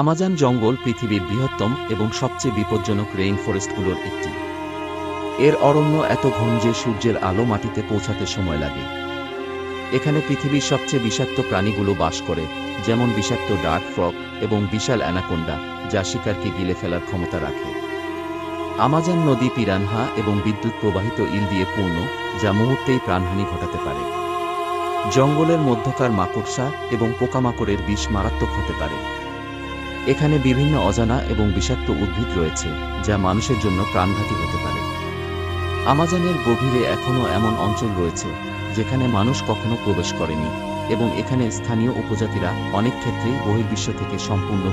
Amazon জঙ্গল পৃথিবীর বৃহত্তম এবং সবচেয়ে বিপজ্জনক রেইন ফরেস্টগুলোর একটি। এর অরণ্য এত ঘন যে সূর্যের আলো মাটিতে পৌঁছাতে সময় লাগে। এখানে পৃথিবীর সবচেয়ে বিষাক্ত প্রাণীগুলো বাস করে, যেমন বিষাক্ত ডার্ক ফ্রগ এবং বিশাল অ্যানাকোন্ডা, যা শিকারকে গিলে ফেলার ক্ষমতা রাখে। আমাজন নদী পিরানহা এবং বিদ্যুৎ প্রবাহিত ইল দিয়ে পূর্ণ, যা মুহূর্তেই প্রাণহানি ঘটাতে পারে। জঙ্গলের মধ্যকার মাকড়সা এবং পোকামাকড়ের বিষ মারাত্মক হতে পারে। এখানে বিভিন্ন অজানা এবং বিষাক্ত উদ্ভিদ রয়েছে, যা মানুষের জন্য প্রাণঘাতী হতে পারে। আমাজনের গভীরে এখনও এমন অঞ্চল রয়েছে যেখানে মানুষ কখনো প্রবেশ করেনি, এবং এখানে স্থানীয় উপজাতিরা অনেক ক্ষেত্রেই বহির্বিশ্ব থেকে সম্পূর্ণ